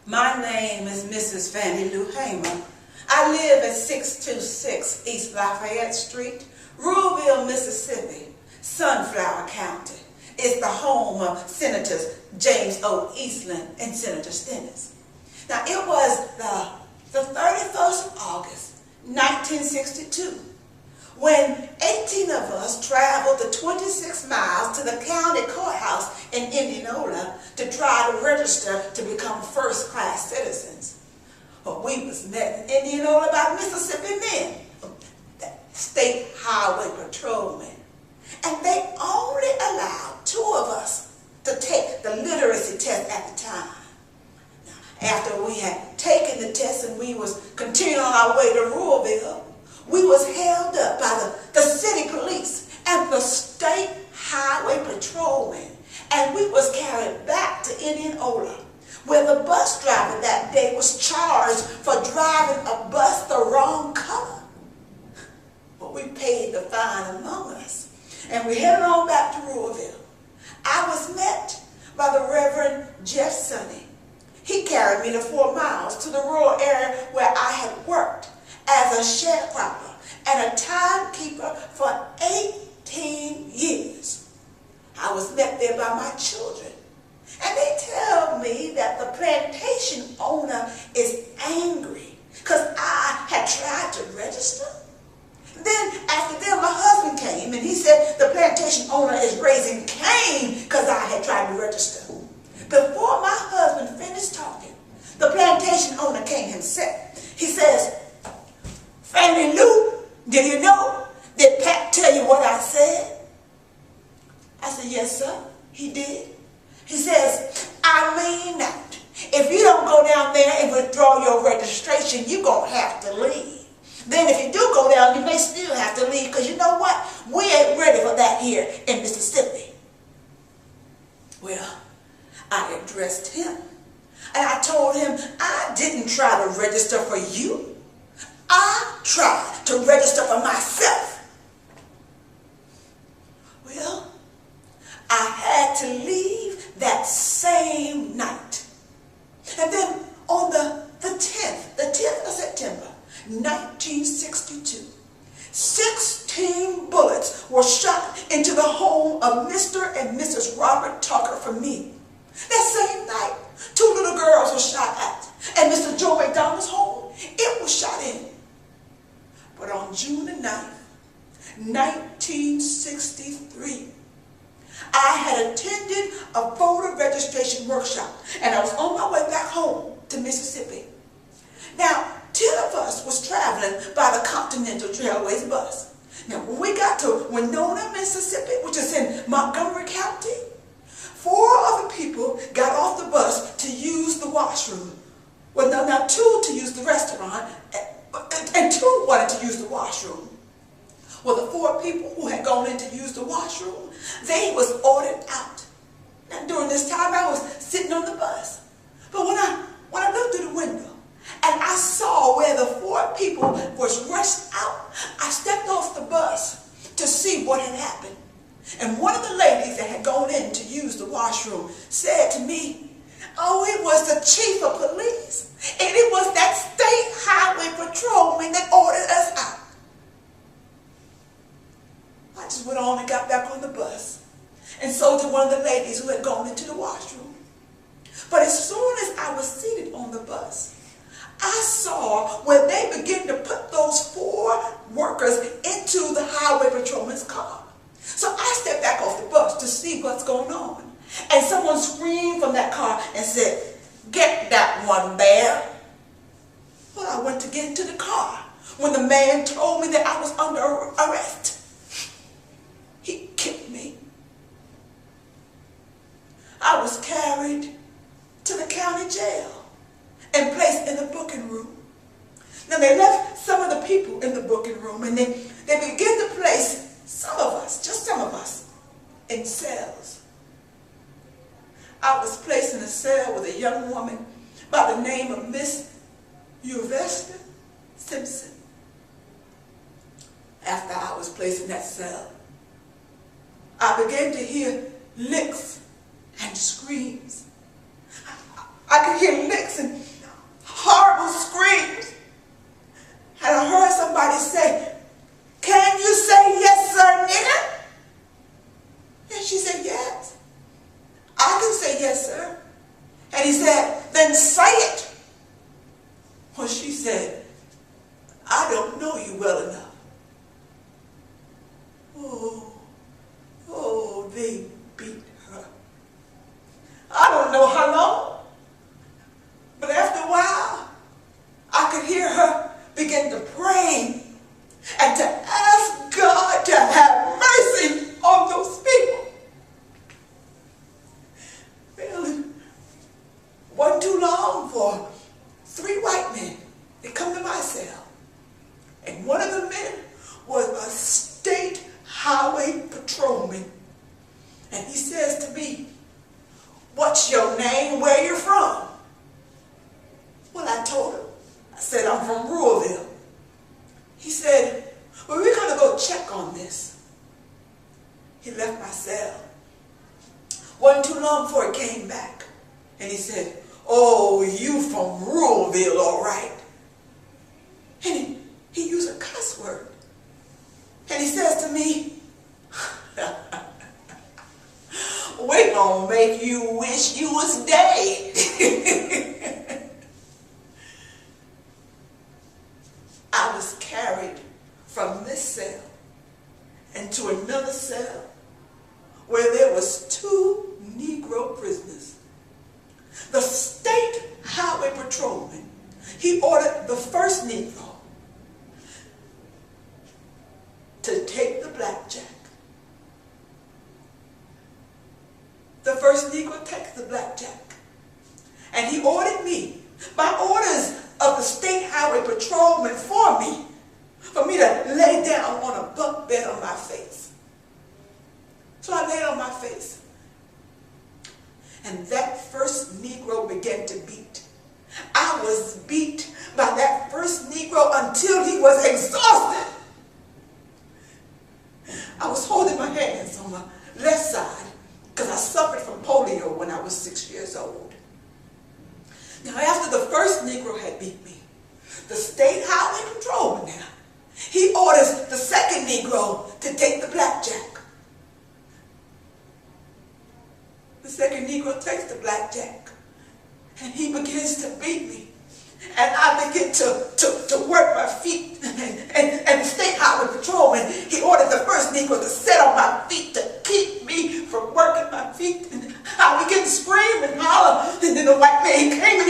My name is Mrs. Fannie Lou Hamer. I live at 626 East Lafayette Street, Ruleville, Mississippi, Sunflower County. It's the home of Senators James O. Eastland and Senator Stennis. Now, it was the 31st of August, 1962, when 18 of us traveled the 26 miles to the county courthouse in Indianola to try to register to become first-class citizens. But we was met in Indianola by Mississippi men, state highway patrolmen, and they only allowed 2 of us to take the literacy test at the time. Now, after we had taken the test and we was continuing on our way to Ruleville, we was held up by the city police and the state highway patrolmen, and we was carried back to Indianola, where the bus driver that day was charged for driving a bus the wrong color. But we paid the fine among us, and we headed on back to Ruleville. I was met by the Reverend Jeff Sonny. He carried me the 4 miles to the rural area where I had worked as a sharecropper and a timekeeper for 18 years. I was met there by my children, and they tell me that the plantation owner is angry because I had tried to register. Then after them, my husband came and he said the plantation owner is raising Cain because I had tried to register. Before my husband finished talking, the plantation owner came himself. He says, "Fannie Lou, did you know? Did Pat tell you what I said?" I said, "Yes, sir, he did." He says, "I mean that if you don't go down there and withdraw your registration, you're going to have to leave. Then if you do go down, you may still have to leave because you know what? We ain't ready for that here in Mississippi." Well, I addressed him, and I told him I didn't try to register for you. I tried to register for myself. Well, I had to leave that same night. And then on the 10th of September, 1962, 16 bullets were shot into the home of Mr. and Mrs. Robert Tucker for me. That same night, 2 little girls were shot at, and Mr. Joe McDonald's home, it was shot in. But on June the 9th, 1963, I had attended a voter registration workshop, and I was on my way back home to Mississippi. Now, 10 of us was traveling by the Continental Trailways bus. Now, when we got to Winona, Mississippi, which is in Montgomery County, 4 other people got off the bus to use the washroom. Well, now 2 to use the restaurant, and 2 wanted to use the washroom. Well, the 4 people who had gone in to use the washroom, they was ordered out. Now, during this time, I was sitting on the bus. But when I looked through the window, and I saw where the 4 people was rushed out, I stepped off the bus to see what had happened. And one of the ladies that had gone in to use the washroom said to me, "Oh, it was the chief of police, and it was that state highway patrolman that ordered us out." I just went on and got back on the bus, and so did one of the ladies who had gone into the washroom. But as soon as I was seated on the bus, I saw where they began to put those 4 workers into the highway patrolman's car. So I stepped back off the bus to see what's going on. And someone screamed from that car and said, "Get that one there." Well, I went to get into the car when the man told me that I was under arrest. He kicked me. I was carried to the county jail and placed in the booking room. Now, they left some of the people in the booking room, and they began to place some of us, just some of us, in cells. I was placed in a cell with a young woman by the name of Miss Uvesta Simpson. After I was placed in that cell, I began to hear licks and screams. I could hear licks and he said, then say it. Well, she said, I don't know you well enough. Oh, they beat her. I don't know how long, but after a while, I could hear her begin to pray and to ask God to have mercy on those people. Well, it wasn't too long for 3 white men to come to my cell. And one of the men was a state highway patrolman. And he says to me, what's your name, where you're from? Well, I told him. I said, I'm from Ruralville. He said, well, we're going to go check on this. He left my cell. Wasn't too long before he came back. And he said, oh, you from Ruralville, all right. And he used a cuss word. And he says to me, we're going to make you wish you was dead. I was carried from this cell into another cell where there was 2 Negro prisoners. The state highway patrolman, he ordered the first Negro to take the blackjack. The first Negro takes the blackjack. And he ordered me, by orders of the state highway patrolman for me to lay down on a bunk bed on my face. So I laid on my face. And that first Negro began to beat. I was beat by that first Negro until he was exhausted. I was holding my hands on my left side because I suffered from polio when I was 6 years old. Now, after the first Negro had beat me, the state highway patrolman now, he orders the second Negro to take the blackjack. The second Negro takes the blackjack, and he begins to beat me. And I begin to work my feet. And the state highway patrolman, he ordered the first Negro to sit on my feet to keep me from working my feet. And I began to scream and holler. And then the white man came